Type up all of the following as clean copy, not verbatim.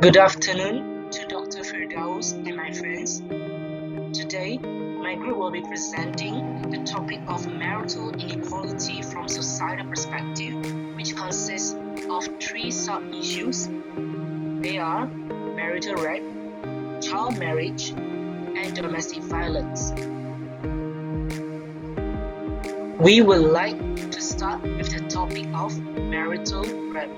Good afternoon to Dr. Firdaus and my friends. Today, my group will be presenting the topic of marital inequality from societal perspective, which consists of three sub-issues. They are marital rape, child marriage, and domestic violence. We would like to start with the topic of marital rape.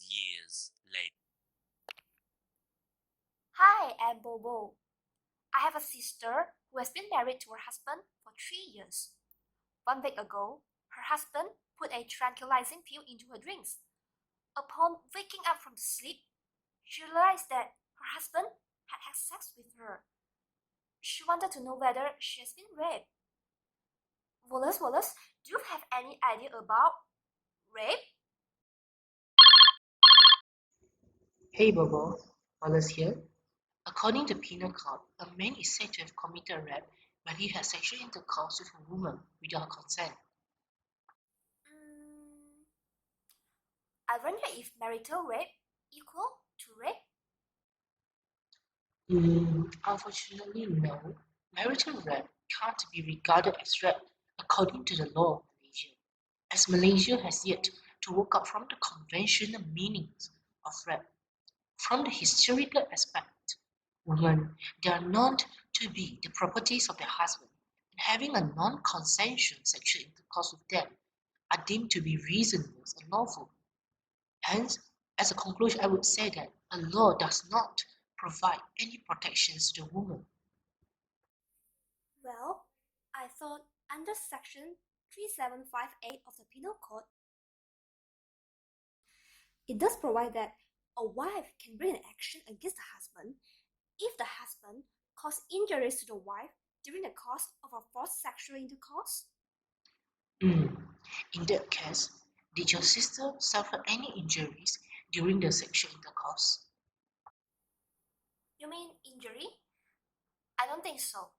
Years later. Hi, I'm Bobo. I have a sister who has been married to her husband for 3 years. 1 week ago, her husband put a tranquilizing pill into her drinks. Upon waking up from sleep, she realized that her husband had had sex with her. She wanted to know whether she has been raped. Wallace, do you have any idea about rape? Hey Bobo, Wallace here. According to Penal Code, a man is said to have committed rape when he had sexual intercourse with a woman without consent. I wonder if marital rape equal to rape? Unfortunately, no. Marital rape can't be regarded as rape according to the law of Malaysia, as Malaysia has yet to work out from the conventional meanings of rape. From the historical aspect, women they are not to be the properties of their husband, and having a non-consensual sexual intercourse with them are deemed to be reasonable and lawful. Hence, as a conclusion, I would say that a law does not provide any protections to the woman. Well, I thought under section 3758 of the Penal Code, it does provide that a wife can bring an action against the husband if the husband caused injuries to the wife during the course of a forced sexual intercourse. In that case, did your sister suffer any injuries during the sexual intercourse? You mean injury? I don't think so.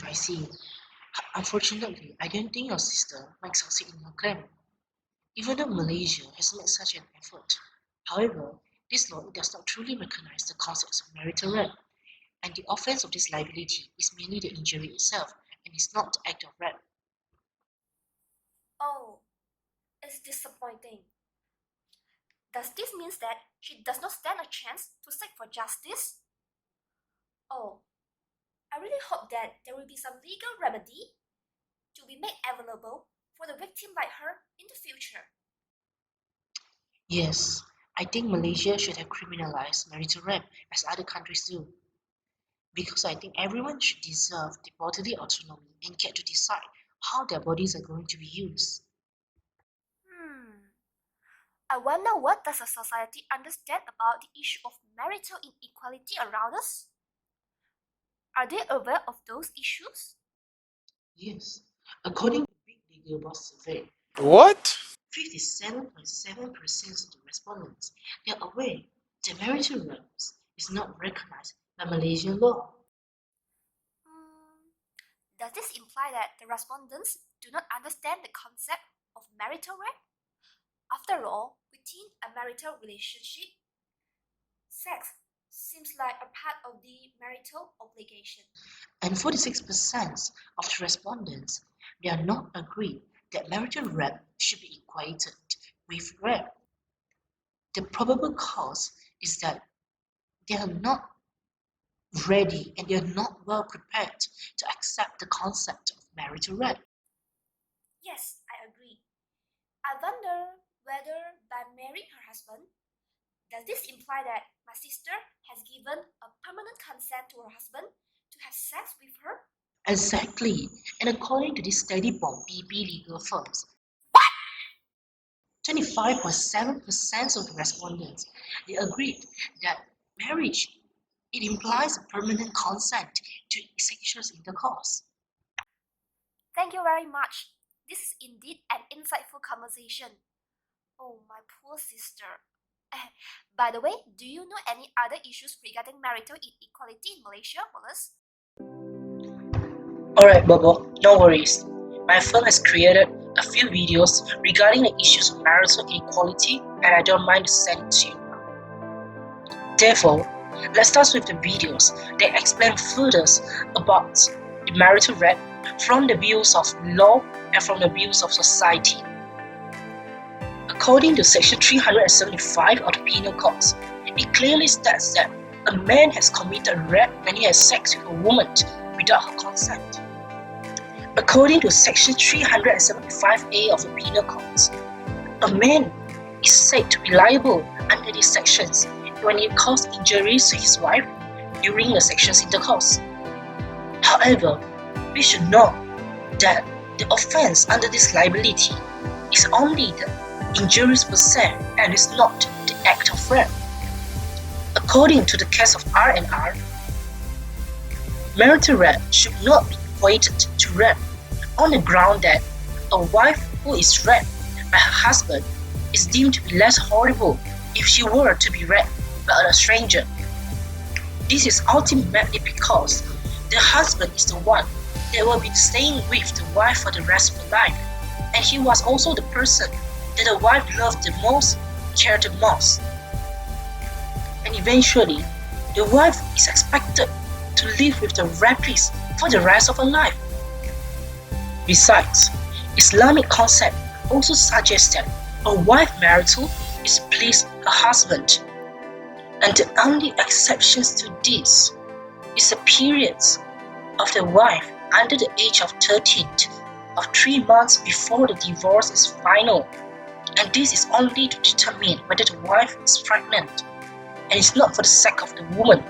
I see. Unfortunately, I don't think your sister might succeed in her claim, even though Malaysia has made such an effort. However, this law does not truly recognize the concept of marital rape, and the offense of this liability is merely the injury itself and is not the act of rape. Oh, it's disappointing. Does this mean that she does not stand a chance to seek for justice? Oh, I really hope that there will be some legal remedy to be made available for the victim like her in the future. Yes, I think Malaysia should have criminalized marital rape as other countries do. Because I think everyone should deserve the bodily autonomy and get to decide how their bodies are going to be used. I wonder what does a society understand about the issue of marital inequality around us? Are they aware of those issues? Yes, according to Big Legal Boss survey, What? 57.7% of the respondents they are aware that marital rape is not recognized by Malaysian law. Does this imply that the respondents do not understand the concept of marital rape? After all, within a marital relationship, sex seems like a part of the marital obligation. And 46% of the respondents they are not agreed that marital rape should be equated with rape. The probable cause is that they are not ready and they are not well prepared to accept the concept of marital rape. Yes, I agree. I wonder whether by marrying her husband, does this imply that my sister has given a permanent consent to her husband to have sex with her? Exactly. And according to this study from PP legal firms, 25.7% of the respondents, they agreed that marriage, it implies a permanent consent to sexual intercourse. Thank you very much. This is indeed an insightful conversation. Oh, my poor sister. By the way, do you know any other issues regarding marital inequality in Malaysia, Wallace? Alright, Bobo, no worries. My firm has created a few videos regarding the issues of marital inequality, and I don't mind to send it to you now. Therefore, let's start with the videos that explain further about the marital right from the views of law and from the views of society. According to Section 375 of the Penal Code, it clearly states that a man has committed rape when he has sex with a woman without her consent. According to Section 375A of the Penal Code, a man is said to be liable under these sections when he caused injuries to his wife during a sexual intercourse. However, we should know that the offense under this liability is only the injuries per se and is not the act of rape. According to the case of R&R, marital rape should not be equated to rape on the ground that a wife who is raped by her husband is deemed to be less horrible if she were to be raped by a stranger. This is ultimately because the husband is the one that will be staying with the wife for the rest of her life, and he was also the person that the wife loved the most, cared the most. And eventually, the wife is expected to live with the rapist for the rest of her life. Besides, Islamic concept also suggests that a wife marital is pleased her husband, and the only exceptions to this is the periods of the wife under the age of 13 of 3 months before the divorce is final, and this is only to determine whether the wife is pregnant, and it's not for the sake of the woman.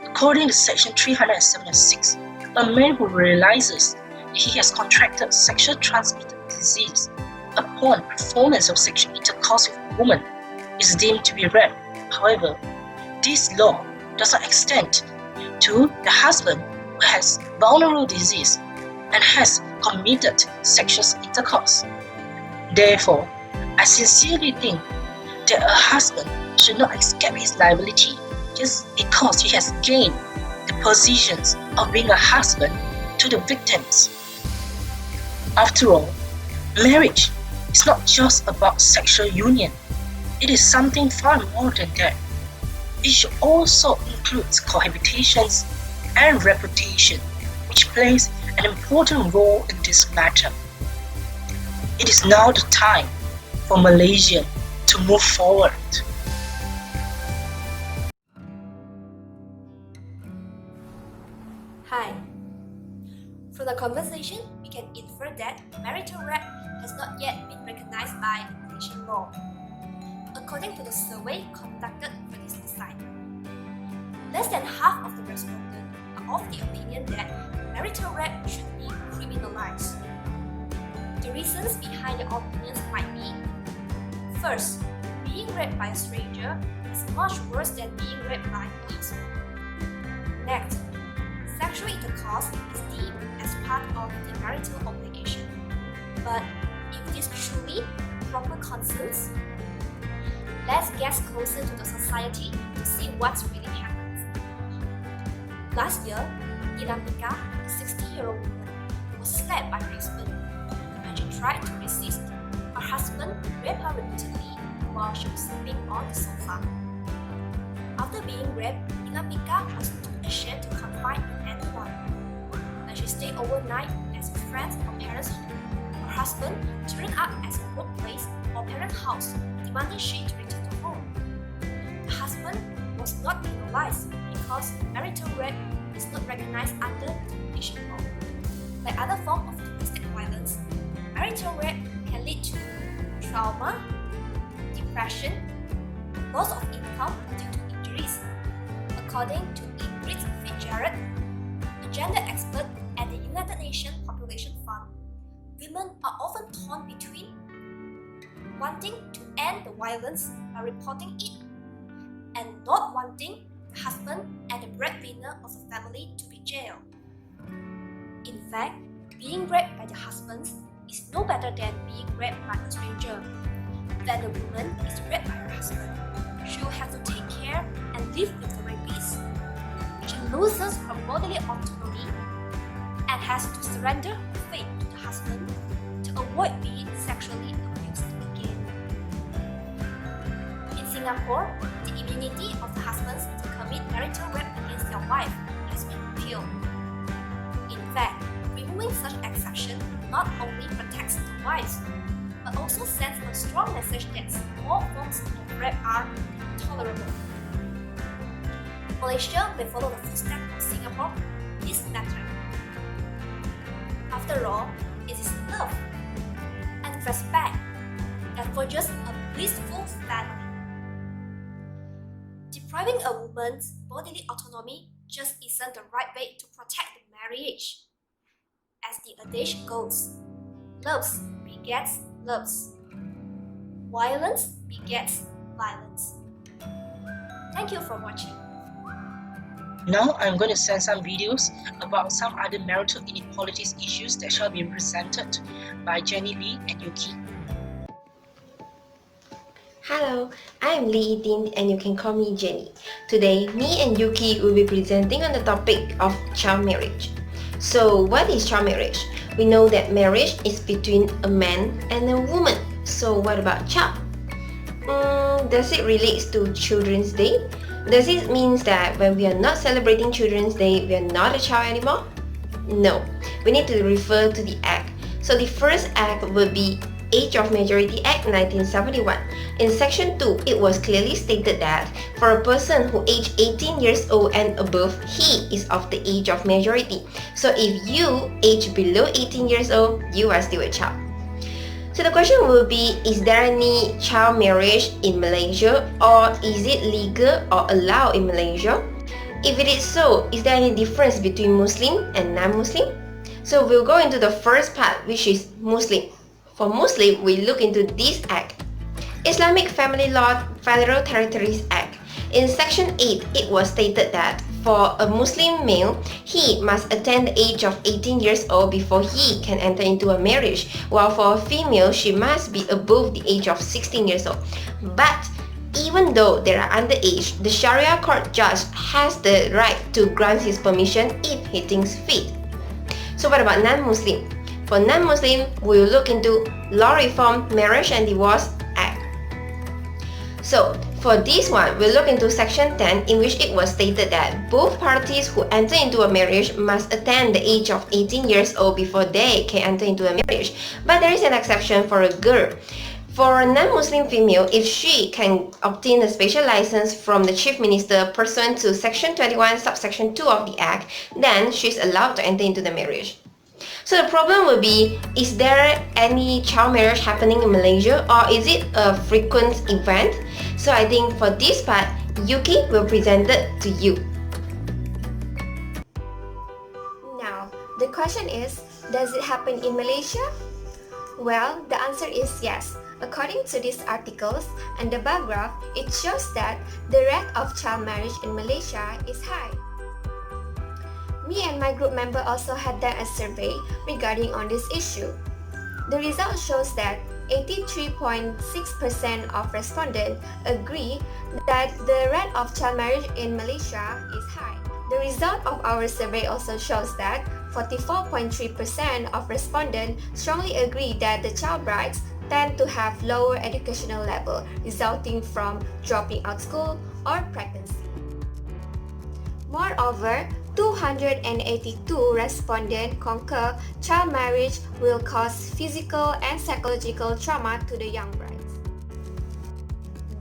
According to Section 376, a man who realizes that he has contracted sexual transmitted disease upon performance of sexual intercourse with a woman is deemed to be raped. However, this law does not extend to the husband who has vulnerable disease and has committed sexual intercourse. Therefore, I sincerely think that a husband should not escape his liability just because he has gained the positions of being a husband to the victims. After all, marriage is not just about sexual union. It is something far more than that. It should also include cohabitations and reputation, which plays an important role in this matter. It is now the time for Malaysia to move forward. Hi. From the conversation, we can infer that marital rape has not yet been recognized by Malaysian law. According to the survey conducted for this assignment, less than half of the respondents are of the opinion that marital rape should be criminalized. The reasons behind their opinions might be: first, being raped by a stranger is much worse than being raped by a husband. Next, sexual intercourse is deemed as part of the marital obligation. But if this truly proper concerns, let's get closer to the society to see what's really happened. Last year, Dinamika, a 60-year-old woman, was slapped by her husband. When she tried to resist, her husband raped her repeatedly while she was sleeping on the sofa. After being raped, Dinamika was too ashamed to confide in anyone. When she stayed overnight at a friend's or parents' home, her husband turned up at her workplace or parents' house, demanding she to return to home. The husband was not penalized because marital rape is not recognized under the Malaysian law. Like other forms of domestic violence, marital rape can lead to trauma, depression, loss of income due to injuries. According to Ingrid Fitzgerald, a gender expert at the United Nations Population Fund, women are often torn between wanting to end the violence by reporting it, and not wanting the husband and the breadwinner of the family to be jailed. In fact, being raped by the husband is no better than being raped by a stranger. When the woman is raped by her husband, she will have to take care and live with the rapist. She loses her bodily autonomy and has to surrender her faith to the husband to avoid being sexually abused again. In Singapore, the immunity of the husbands to commit marital rape against their wife has been repealed. In fact, removing such exception not only protects the wives, but also sends a strong message that more forms of rape are tolerable. Malaysia may follow the footsteps of Singapore in this matter. After all, it is love and respect that forges a blissful family. Depriving a woman's bodily autonomy just isn't the right way to protect the marriage. As the adage goes, loves begets loves. Violence begets violence. Thank you for watching. Now I'm going to send some videos about some other marital inequalities issues that shall be presented by Jenny Lee and Yuki. Hello, I'm Lee Tin and you can call me Jenny. Today, me and Yuki will be presenting on the topic of child marriage. So, what is child marriage? We know that marriage is between a man and a woman. So, what about child? Does it relate to Children's Day? Does it mean that when we are not celebrating Children's Day, we are not a child anymore? No, we need to refer to the Act. So the first Act would be Age of Majority Act 1971. In Section 2, it was clearly stated that for a person who aged 18 years old and above, he is of the age of majority. So if you age below 18 years old, you are still a child. So the question will be, is there any child marriage in Malaysia, or is it legal or allowed in Malaysia? If it is so, is there any difference between Muslim and non-Muslim? So we'll go into the first part, which is Muslim. For Muslim, we look into this act. Islamic Family Law Federal Territories Act. In Section 8, it was stated that for a Muslim male, he must attain the age of 18 years old before he can enter into a marriage, while for a female, she must be above the age of 16 years old. But even though they are underage, the Sharia court judge has the right to grant his permission if he thinks fit. So what about non-Muslim? For non-Muslim, we will look into Law Reform Marriage and Divorce Act. So for this one, we'll look into Section 10, in which it was stated that both parties who enter into a marriage must attain the age of 18 years old before they can enter into a marriage. But there is an exception for a girl. For a non-Muslim female, if she can obtain a special license from the Chief Minister pursuant to Section 21, subsection 2 of the Act, then she's allowed to enter into the marriage. So the problem will be, is there any child marriage happening in Malaysia, or is it a frequent event? So I think for this part, Yuki will present it to you. Now, the question is, does it happen in Malaysia? Well, the answer is yes. According to these articles and the bar graph, it shows that the rate of child marriage in Malaysia is high. Me and my group member also had done a survey regarding on this issue. The result shows that 83.6% of respondents agree that the rate of child marriage in Malaysia is high. The result of our survey also shows that 44.3% of respondents strongly agree that the child brides tend to have lower educational level resulting from dropping out school or pregnancy. Moreover, 282 respondents concur child marriage will cause physical and psychological trauma to the young brides.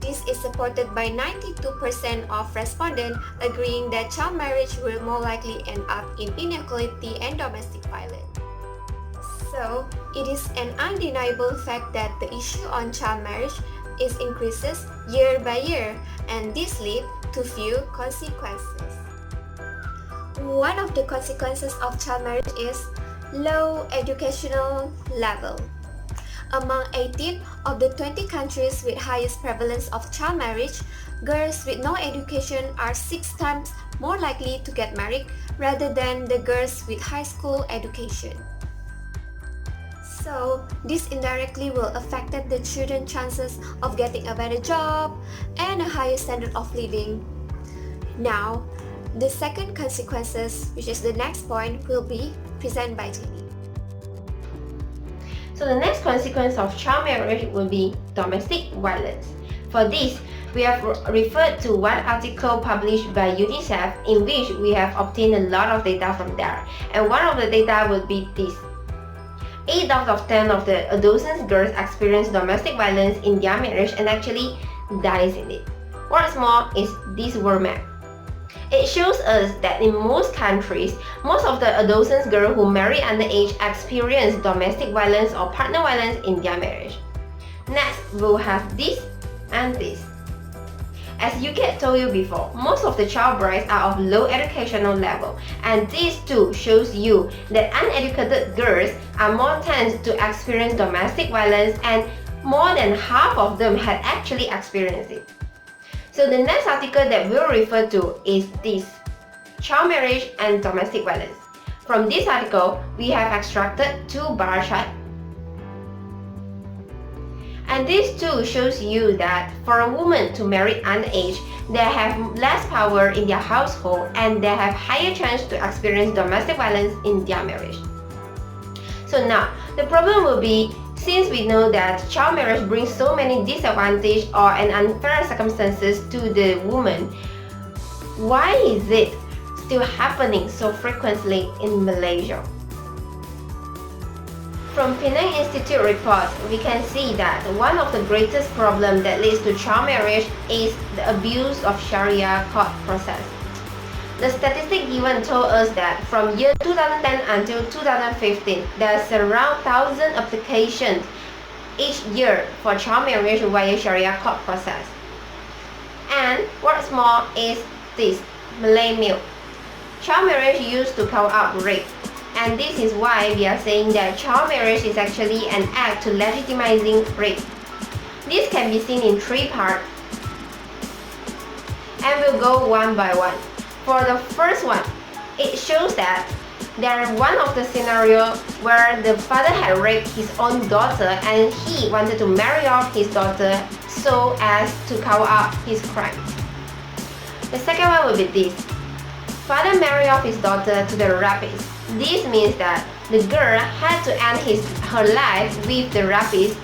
This is supported by 92% of respondents agreeing that child marriage will more likely end up in inequality and domestic violence. So, it is an undeniable fact that the issue on child marriage is increases year by year, and this leads to few consequences. One of the consequences of child marriage is low educational level. Among 18 of the 20 countries with highest prevalence of child marriage, girls with no education are 6 times more likely to get married rather than the girls with high school education. So, this indirectly will affect the children's chances of getting a better job and a higher standard of living. Now, the second consequences, which is the next point, will be presented by Jenny. So the next consequence of child marriage will be domestic violence. For this, we have referred to one article published by UNICEF in which we have obtained a lot of data from there. And one of the data would be this. 8 out of 10 of the adolescent girls experience domestic violence in their marriage and actually dies in it. What's more is this world map. It shows us that in most countries, most of the adolescent girls who marry underage experience domestic violence or partner violence in their marriage. Next, we'll have this and this. As UK told you before, most of the child brides are of low educational level, and this too shows you that uneducated girls are more tend to experience domestic violence, and more than half of them had actually experienced it. So the next article that we'll refer to is this, child marriage and domestic violence. From this article, we have extracted 2 bar charts. And this too shows you that for a woman to marry underage, they have less power in their household and they have higher chance to experience domestic violence in their marriage. So now, the problem will be, since we know that child marriage brings so many disadvantages or an unfair circumstances to the woman, why is it still happening so frequently in Malaysia? From Penang Institute report, we can see that one of the greatest problems that leads to child marriage is the abuse of Sharia court process. The statistic given told us that from year 2010 until 2015, there's around 1,000 applications each year for child marriage via Sharia court process. And what's more is this, Malay milk. Child marriage used to cover up rape. And this is why we are saying that child marriage is actually an act to legitimizing rape. This can be seen in 3 parts. And we'll go one by one. For the first one, it shows that there is one of the scenarios where the father had raped his own daughter and he wanted to marry off his daughter so as to cover up his crime. The second one will be this. Father married off his daughter to the rapist. This means that the girl had to end her life with the rapist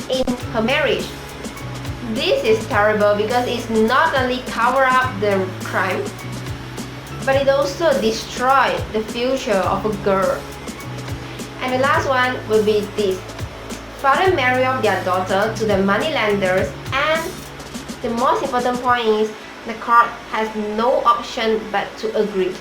in her marriage. This is terrible because it's not only cover up the crime, but it also destroys the future of a girl. And the last one will be this. Father married off their daughter to the moneylenders, and the most important point is the court has no option but to agree.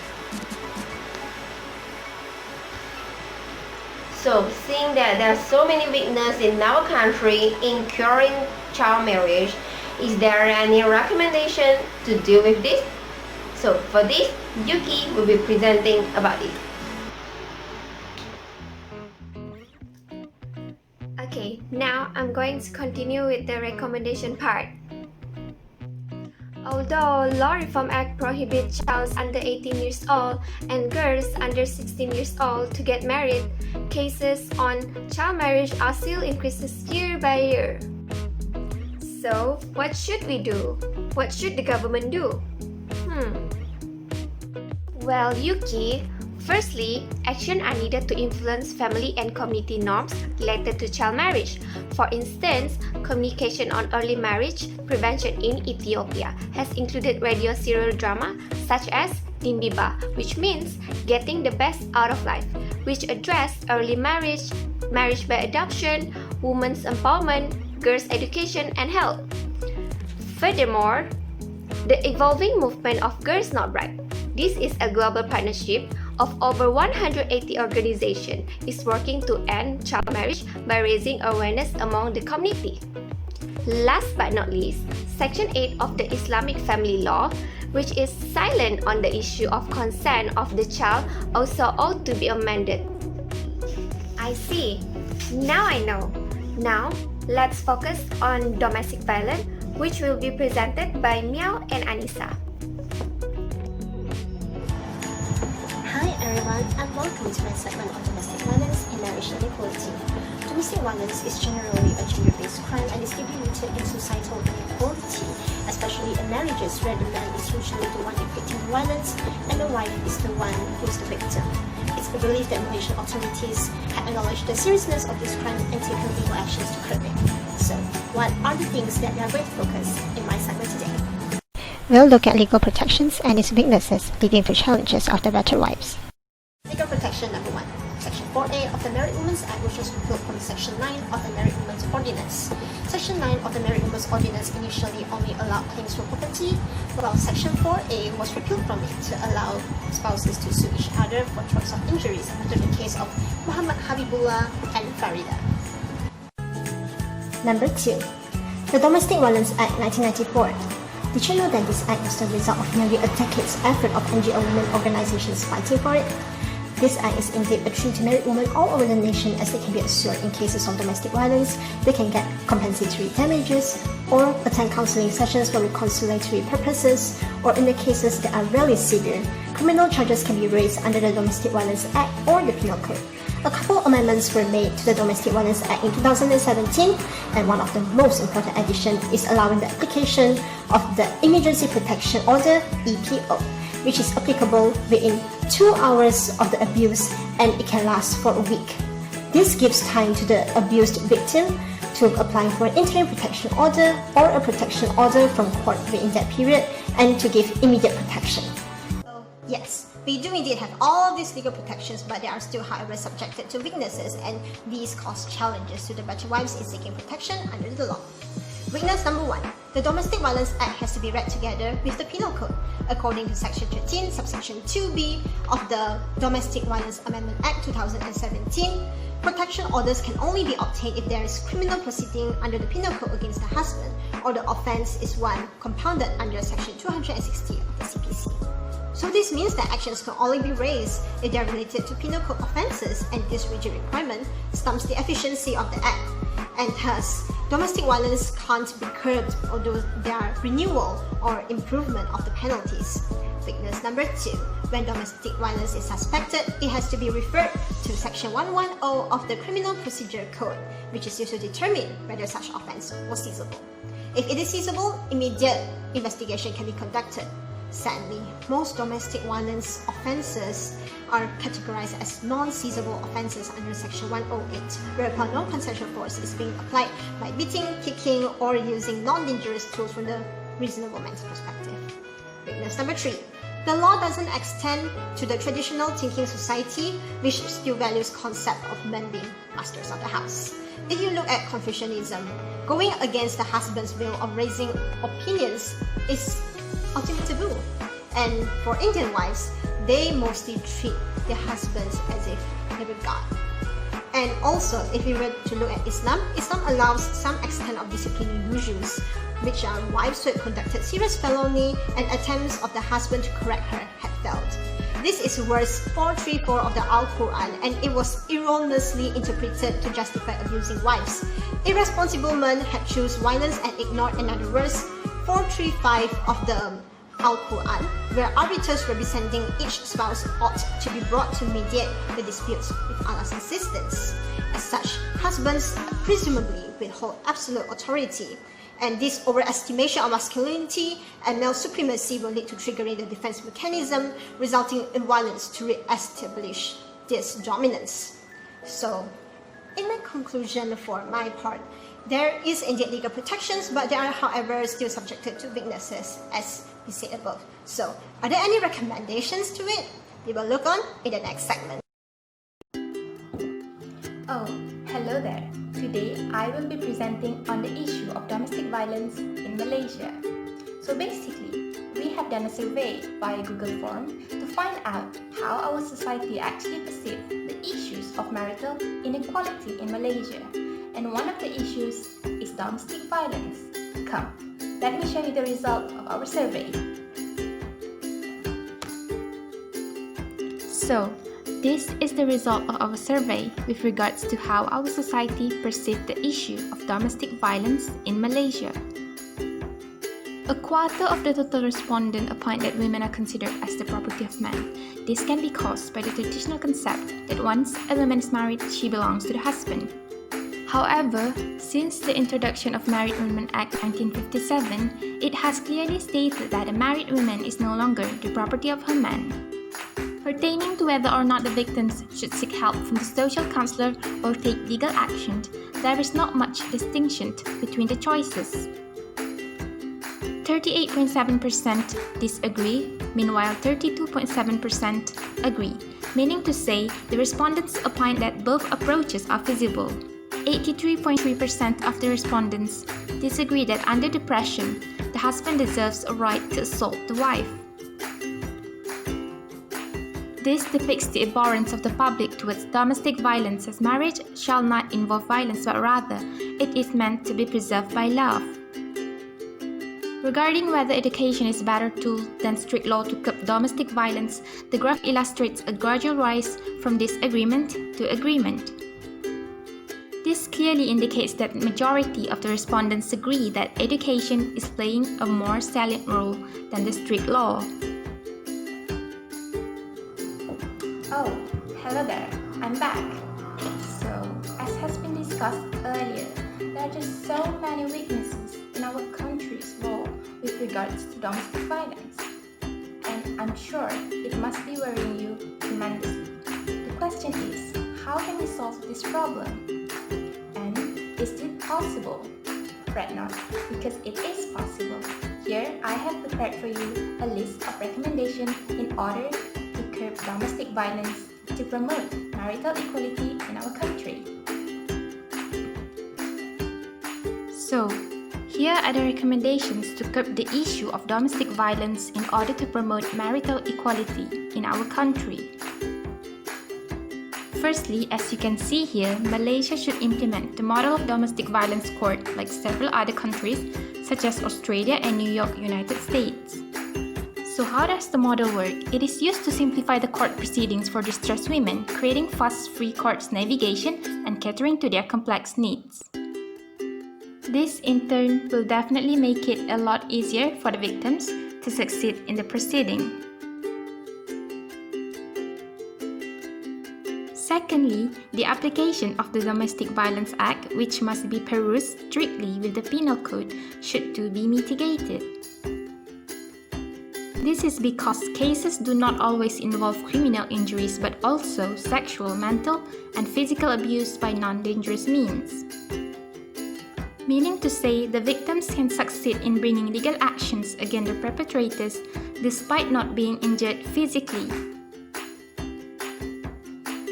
So, seeing that there are so many weaknesses in our country in curing child marriage, is there any recommendation to deal with this? So, for this, Yuki will be presenting about it. Okay, now I'm going to continue with the recommendation part. Although Law Reform Act prohibits childs under 18 years old and girls under 16 years old to get married, cases on child marriage are still increasing year by year. So, what should we do? What should the government do? Well, Yuki, firstly, action are needed to influence family and community norms related to child marriage. For instance, communication on early marriage prevention in Ethiopia has included radio serial drama such as Dimbiba, which means getting the best out of life, which address early marriage, marriage by adoption, women's empowerment, girls' education, and health. Furthermore, the evolving movement of Girls Not Bride. This is a global partnership of over 180 organizations is working to end child marriage by raising awareness among the community. Last but not least, Section 8 of the Islamic Family Law, which is silent on the issue of consent of the child, also ought to be amended. I see. Now I know. Now, let's focus on domestic violence, which will be presented by Miao and Anissa. Hi everyone, and welcome to my segment on domestic violence and marital inequality. Domestic violence is generally a gender-based crime and is deeply rooted in societal inequality, especially in marriages where the man is usually the one inflicting the violence and the wife is the one who is the victim. It's believed that Malaysian authorities have acknowledged the seriousness of this crime and taken legal actions to curb it. So, what are the things that we are going to focus in my segment today? We'll look at legal protections and its weaknesses leading to challenges of the battered wives. Legal protection number 1. Section 4A of the Married Women's Act, which was repealed from Section 9 of the Married Women's Ordinance. Section 9 of the Married Women's Ordinance initially only allowed claims for property, while Section 4A was repealed from it to allow spouses to sue each other for torts of injuries after the case of Muhammad Habibullah and Farida. Number 2. The Domestic Violence Act 1994. Did you know that this act was the result of nearly a decade's effort of NGO women organizations fighting for it? This act is indeed a treat to married women all over the nation, as they can be assured in cases of domestic violence, they can get compensatory damages, or attend counseling sessions for reconciliatory purposes, or in the cases that are really severe, criminal charges can be raised under the Domestic Violence Act or the Penal Code. A couple amendments were made to the Domestic Violence Act in 2017, and one of the most important additions is allowing the application of the Emergency Protection Order (EPO), which is applicable within 2 hours of the abuse, and it can last for a week. This gives time to the abused victim to apply for an interim protection order or a protection order from court within that period, and to give immediate protection. So, yes, we do indeed have all of these legal protections, but they are still, however, subjected to weaknesses, and these cause challenges to the battered wives in seeking protection under the law. Weakness number 1. The Domestic Violence Act has to be read together with the Penal Code. According to Section 13, Subsection 2B of the Domestic Violence Amendment Act 2017, protection orders can only be obtained if there is criminal proceeding under the Penal Code against the husband, or the offence is one compounded under Section 260 of the CPC. So this means that actions can only be raised if they are related to penal code offences, and this rigid requirement stumps the efficiency of the Act. And thus, domestic violence can't be curbed although there are renewal or improvement of the penalties. Weakness number 2. When domestic violence is suspected, it has to be referred to Section 110 of the Criminal Procedure Code, which is used to determine whether such offence was seizable. If it is seizable, immediate investigation can be conducted. Sadly, most domestic violence offences are categorized as non-seizable offences under Section 108, whereupon non-consensual force is being applied by beating, kicking, or using non-dangerous tools from the reasonable mental perspective. Weakness number 3. The law doesn't extend to the traditional thinking society, which still values concept of men being masters of the house. If you look at Confucianism, going against the husband's will of raising opinions is ultimate taboo. And for Indian wives, they mostly treat their husbands as if they were God. And also, if we were to look at Islam, Islam allows some extent of disciplinary usuals, which are wives who had conducted serious felony and attempts of the husband to correct her had failed. This is verse 434 of the Al-Quran, and it was erroneously interpreted to justify abusing wives. Irresponsible men had chosen violence and ignored another verse, 435 of the Al-Quran, where arbiters representing each spouse ought to be brought to mediate the disputes with Allah's assistance. As such, husbands presumably will hold absolute authority, and this overestimation of masculinity and male supremacy will lead to triggering the defense mechanism, resulting in violence to re-establish this dominance. So, in my conclusion for my part, there is indeed legal protections, but they are, however, still subjected to weaknesses, as we said above. So, are there any recommendations to it? We will look on in the next segment. Oh, hello there. Today, I will be presenting on the issue of domestic violence in Malaysia. So basically, we have done a survey via Google Form to find out how our society actually perceives the issues of marital inequality in Malaysia. And one of the issues is domestic violence. Come, let me show you the result of our survey. So, This is the result of our survey with regards to how our society perceives the issue of domestic violence in Malaysia. A quarter of the total respondents opine that women are considered as the property of men. This can be caused by the traditional concept that once a woman is married, she belongs to the husband. However, since the introduction of Married Women Act 1957, it has clearly stated that a married woman is no longer the property of her man. Pertaining to whether or not the victims should seek help from the social counselor or take legal action, there is not much distinction between the choices. 38.7% disagree, meanwhile 32.7% agree, meaning to say the respondents opine that both approaches are feasible. 83.3% of the respondents disagree that under depression, the husband deserves a right to assault the wife. This depicts the abhorrence of the public towards domestic violence, as marriage shall not involve violence, but rather it is meant to be preserved by love. Regarding whether education is a better tool than strict law to curb domestic violence, the graph illustrates a gradual rise from disagreement to agreement. This clearly indicates that the majority of the respondents agree that education is playing a more salient role than the strict law. Oh, hello there, I'm back. So, as has been discussed earlier, there are just so many weaknesses in our country's law with regards to domestic violence. And I'm sure it must be worrying you tremendously. The question is, how can we solve this problem? And is it possible? Fret not, because it is possible. Here, I have prepared for you a list of recommendations in order to curb domestic violence to promote marital equality in our country. So, here are the recommendations to curb the issue of domestic violence in order to promote marital equality in our country. Firstly, as you can see here, Malaysia should implement the model of domestic violence court like several other countries such as Australia and New York, United States. So how does the model work? It is used to simplify the court proceedings for distressed women, creating fuss-free court navigation and catering to their complex needs. This in turn will definitely make it a lot easier for the victims to succeed in the proceeding. Secondly, the application of the Domestic Violence Act, which must be perused strictly with the penal code, should too be mitigated. This is because cases do not always involve criminal injuries but also sexual, mental, and physical abuse by non-dangerous means. Meaning to say, the victims can succeed in bringing legal actions against the perpetrators despite not being injured physically.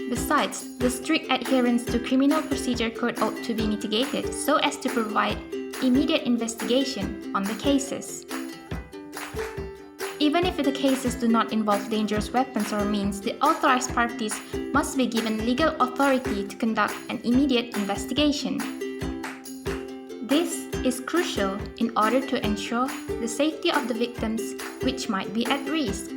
Besides, the strict adherence to Criminal Procedure Code ought to be mitigated so as to provide immediate investigation on the cases. Even if the cases do not involve dangerous weapons or means, the authorized parties must be given legal authority to conduct an immediate investigation. This is crucial in order to ensure the safety of the victims, which might be at risk.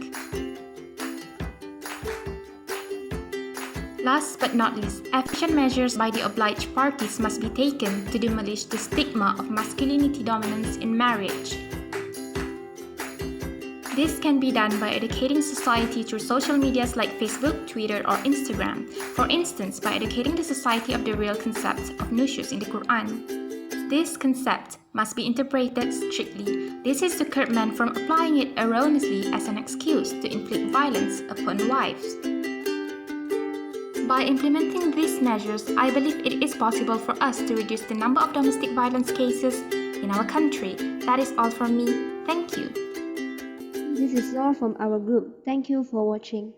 Last but not least, efficient measures by the obliged parties must be taken to demolish the stigma of masculinity dominance in marriage. This can be done by educating society through social medias like Facebook, Twitter, or Instagram. For instance, by educating the society of the real concept of nushuz in the Quran. This concept must be interpreted strictly. This is to curb men from applying it erroneously as an excuse to inflict violence upon wives. By implementing these measures, I believe it is possible for us to reduce the number of domestic violence cases in our country. That is all from me. Thank you. This is all from our group. Thank you for watching.